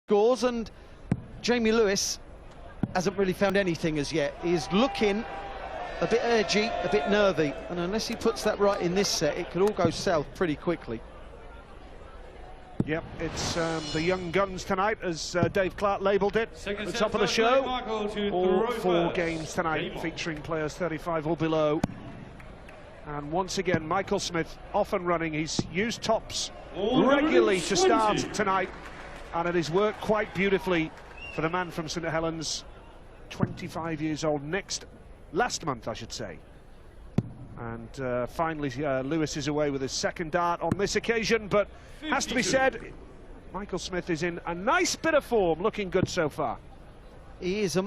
scores, and J.Lewis hasn't really found anything as yet. He's looking a bit edgy, a bit nervy, and unless he puts that right in this set, it could all go south pretty quickly. Yep, it's the young guns tonight, as Dave Clark labelled it at the top of the show. All 4 games tonight featuring players 35 or below. And once again, M.Smith off and running. He's used tops regularly to start tonight, and it has worked quite beautifully for the man from St Helens, 25 years old, last month I should say. And finally Lewis is away with his second dart on this occasion, but has to be said, M.Smith is in a nice bit of form, looking good so far. He is.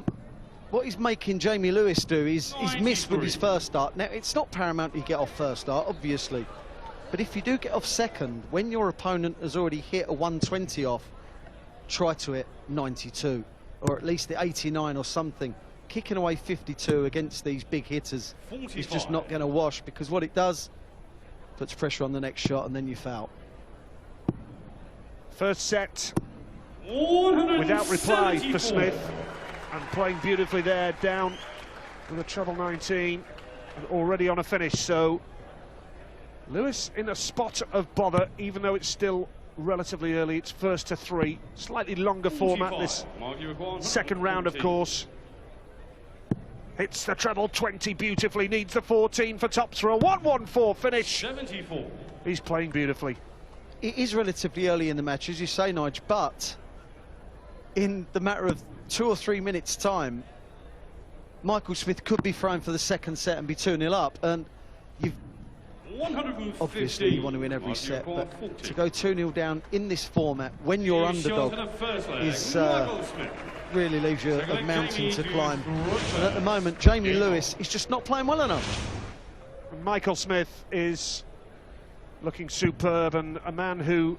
What he's making J.Lewis do is miss with his first dart. Now, it's not paramount you get off first dart, obviously, but if you do get off second, when your opponent has already hit a 120 off, try to hit 92, or at least the 89 or something. Kicking away 52 against these big hitters is just not going to wash, because what it does, puts pressure on the next shot and then you foul. First set without reply for Smith, and playing beautifully there, down with a treble 19 and already on a finish. So Lewis in a spot of bother, even though it's still relatively early. It's first to 3, slightly longer format this second round, of course. Hits the treble 20 beautifully, needs the 14 for tops for a 1-1-4 finish. 74. He's playing beautifully. It is relatively early in the match, as you say, Nige, but in the matter of 2 or 3 minutes' time, M.Smith could be thrown for the second set and be 2-0 up, and you've obviously you want to win every set, but to go 2-0 down in this format when you're underdog is really leaves you a mountain to climb. And at the moment, J.Lewis is just not playing well enough. M.Smith is looking superb, and a man who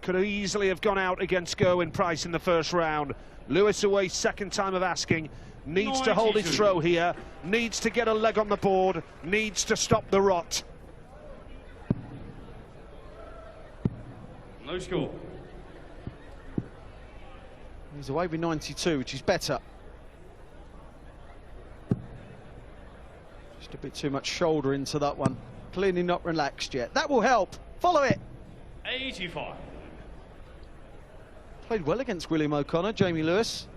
could easily have gone out against Gerwyn Price in the first round. Lewis away, second time of asking, needs to hold his throw here, needs to get a leg on the board, needs to stop the rot. No score. He's away with 92, which is better. Just a bit too much shoulder into that one. Clearly not relaxed yet. That will help. Follow it. 85. Played well against William O'Connor, J.Lewis.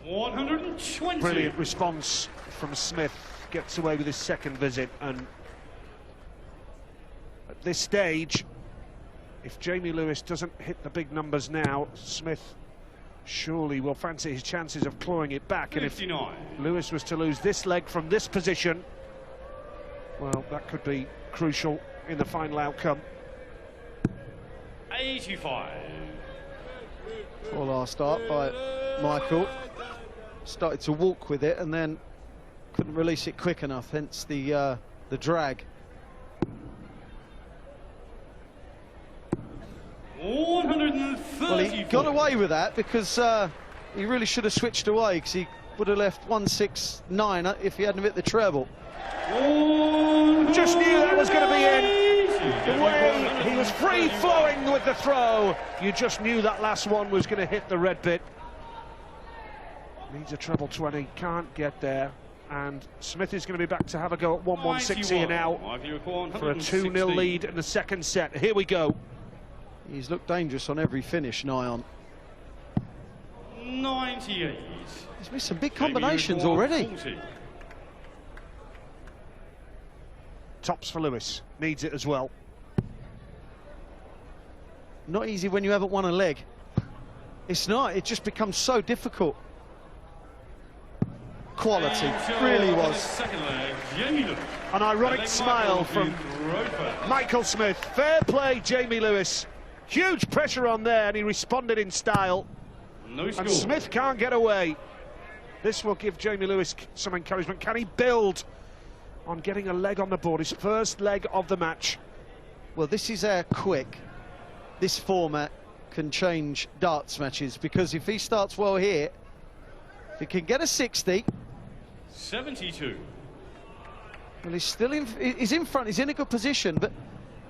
120. Brilliant response from Smith. Gets away with his second visit, and at this stage, if J.Lewis doesn't hit the big numbers now, Smith surely will fancy his chances of clawing it back. 59. And if Lewis was to lose this leg from this position, well, that could be crucial in the final outcome. 85. Poor last start by Michael. Started to walk with it and then couldn't release it quick enough, hence the drag. 134. Well, he got away with that because he really should have switched away, because he would have left 169 if he hadn't hit the treble. Just knew that was going to be in. The way he was free-flowing with the throw, you just knew that last one was going to hit the red bit. Needs a treble 20, can't get there. And Smith is going to be back to have a go at 1-1-6 here now for a 2-0 lead in the second set. Here we go. He's looked dangerous on every finish, Nyon. 98. He's missed some big combinations already. 40. Tops for Lewis, needs it as well. Not easy when you haven't won a leg. It's not, it just becomes so difficult. Quality, really was. Second leg, J.Lewis. An ironic smile from M.Smith. Fair play, J.Lewis. Huge pressure on there, and he responded in style. No score. And Smith can't get away. This will give J.Lewis some encouragement. Can he build on getting a leg on the board, his first leg of the match? Well, this is how quick this format can change darts matches, because if he starts well here, if he can get a 60... 72. Well, he's still in, he's in front, he's in a good position, but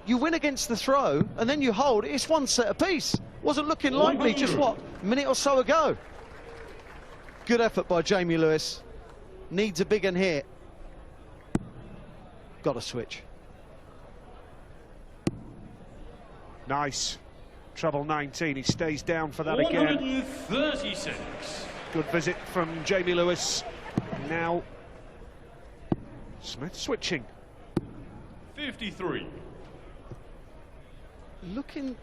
You win against the throw, and then you hold. It's one set apiece. Wasn't looking likely just, what, a minute or so ago. Good effort by J.Lewis. Needs a big one here. Got to switch. Nice. Treble 19. He stays down for that again. 136. Good visit from J.Lewis. Now Smith switching. 53. Looking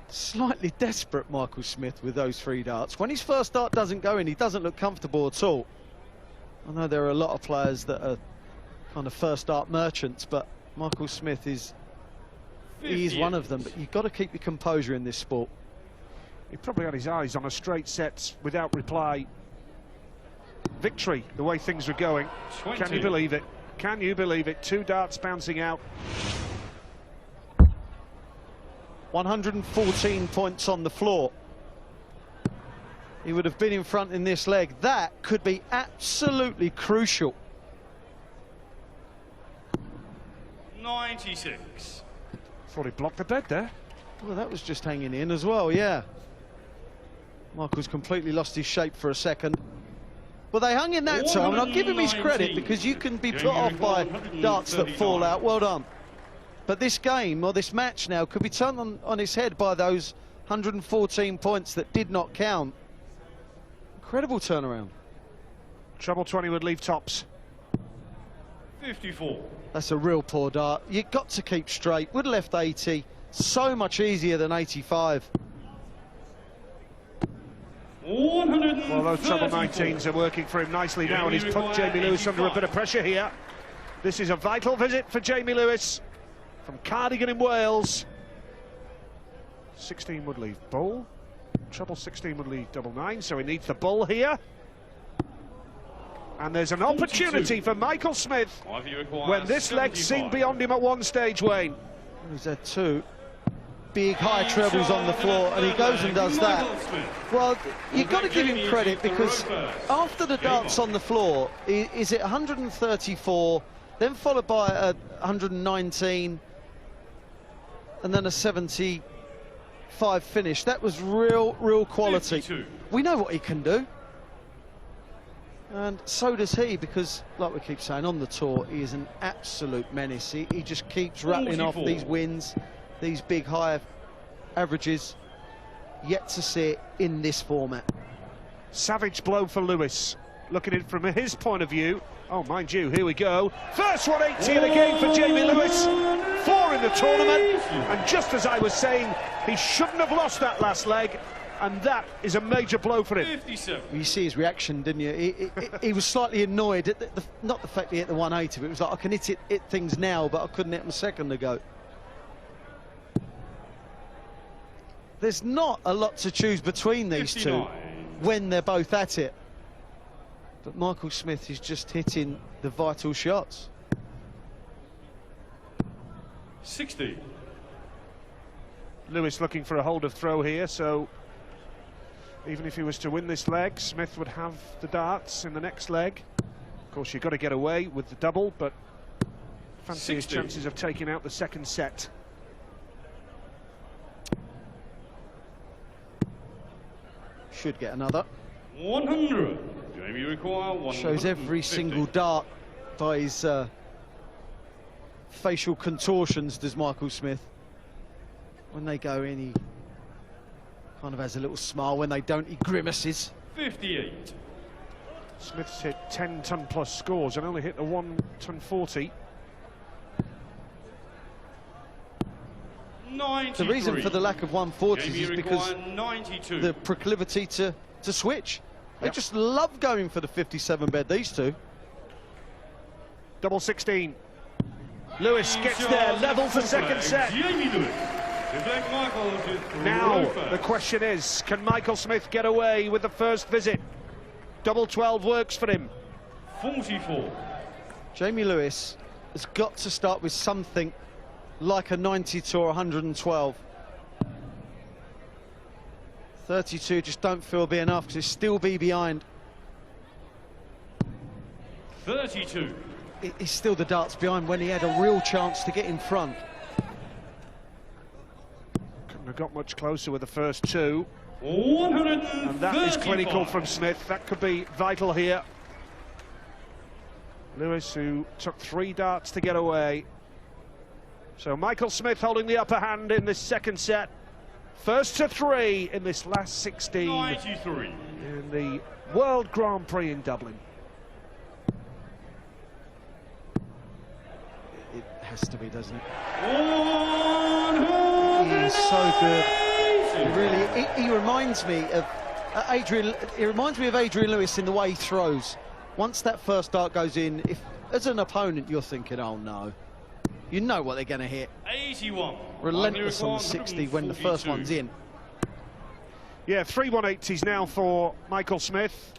slightly desperate, Michael Smith, with those 3 darts. When his first dart doesn't go in, he doesn't look comfortable at all. I know there are a lot of players that are kind of first dart merchants, but Michael Smith is one of them. But you've got to keep your composure in this sport. He probably had his eyes on a straight set without reply. Victory, the way things were going. 20. Can you believe it? Can you believe it? 2 darts bouncing out. 114 points on the floor. He would have been in front in this leg. That could be absolutely crucial. 96. Thought he blocked the bed there. Well, that was just hanging in as well, yeah. Michael's completely lost his shape for a second. Well, they hung in that time, and I'll give him his credit, because you can be put off by darts that fall out. Well done. But this game, or this match now, could be turned on its head by those 114 points that did not count. Incredible turnaround. Treble 20 would leave tops. 54. That's a real poor dart. You've got to keep straight. Would have left 80. So much easier than 85. 134. Well, those treble 19s are working for him nicely now, and he's put J.Lewis under a bit of pressure here. This is a vital visit for J.Lewis from Cardigan in Wales. 16 would leave bull. Treble 16 would leave double 9, so he needs the bull here. And there's an opportunity for Michael Smith when this leg seemed beyond him at one stage, Wayne. He's had 2 big high trebles on the floor, and he goes and does that. Well, you've got to give him credit, because after the darts on the floor, is it 134, then followed by a 119, and then a 75 finish. That was real quality. 52. We know what he can do. And so does he, because, like we keep saying, on the tour, he is an absolute menace. He just keeps rattling off these wins, these big high averages. Yet to see it in this format. Savage blow for Lewis. Looking at it from his point of view. Oh, mind you, here we go. First 180 of the game for J.Lewis. 4 in the tournament. And just as I was saying, he shouldn't have lost that last leg. And that is a major blow for him. 57. You see his reaction, didn't you? He was slightly annoyed at not the fact he hit the 180, but it was like, I can hit things now, but I couldn't hit them a second ago. There's not a lot to choose between these 59. two when they're both at it. But Michael Smith is just hitting the vital shots. 60. Lewis looking for a hold of throw here, so even if he was to win this leg, Smith would have the darts in the next leg. Of course, you've got to get away with the double, but fancy his chances of taking out the second set. Should get another. 100. Jamie require 150. Shows every single dart by his facial contortions, does Michael Smith. When they go in, he kind of has a little smile. When they don't, he grimaces. 58. Smith's hit 10-ton plus scores and only hit the 1-ton 40. 93. The reason for the lack of 140s Jamie is because 92. the proclivity to switch. They Yep. just love going for the 57 bed, these two. Double 16. Lewis gets there, level for second set. Jamie Lewis. Now, the question is, can Michael Smith get away with the first visit? Double 12 works for him. 44. J.Lewis has got to start with something like a 92 or 112. 32 just don't feel be enough, because he'll still be behind. 32. He's still the darts behind when he had a real chance to get in front. have got much closer with the first two. 135. And that is clinical from Smith. That could be vital here. Lewis, who took 3 darts to get away. So Michael Smith holding the upper hand in this second set. First to 3 in this last 16 93. in the World Grand Prix in Dublin. It has to be, doesn't it? 100. He's so good. He reminds me of Adrian. He reminds me of Adrian Lewis in the way he throws. Once that first dart goes in, if as an opponent you're thinking, oh no, you know what they're going to hit. 81. Relentless on the 60 when the first one's in. Yeah, 3 180s now for Michael Smith.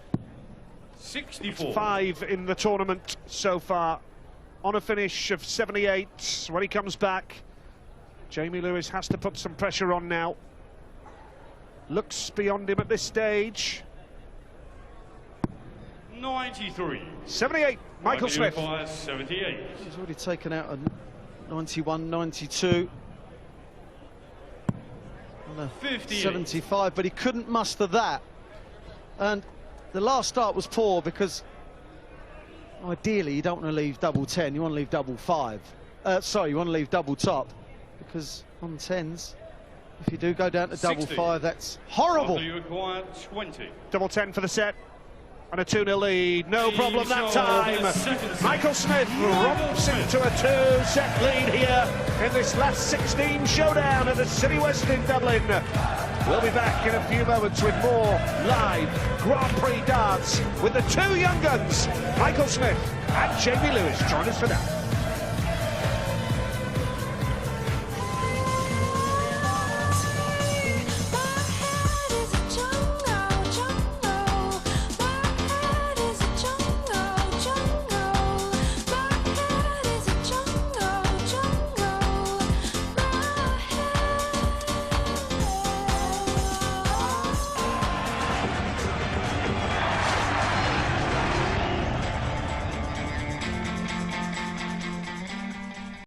64. 5 in the tournament so far. On a finish of 78 when he comes back. Jamie Lewis has to put some pressure on now. Looks beyond him at this stage. 93. 78, Michael Smith. 78. He's already taken out a 91, 92. On a 58. 75, but he couldn't muster that. And the last start was poor because ideally you don't want to leave double 10, you want to leave double 5. Sorry, you want to leave double top, because on 10s, if you do go down to double 60. 5, that's horrible. You require 20. Double 10 for the set. And a 2-0 lead, no problem that time. Michael Smith romps into a 2-set lead here in this last 16 showdown at the City West in Dublin. We'll be back in a few moments with more live Grand Prix darts with the 2 young guns, Michael Smith and Jamie Lewis. Join us for that.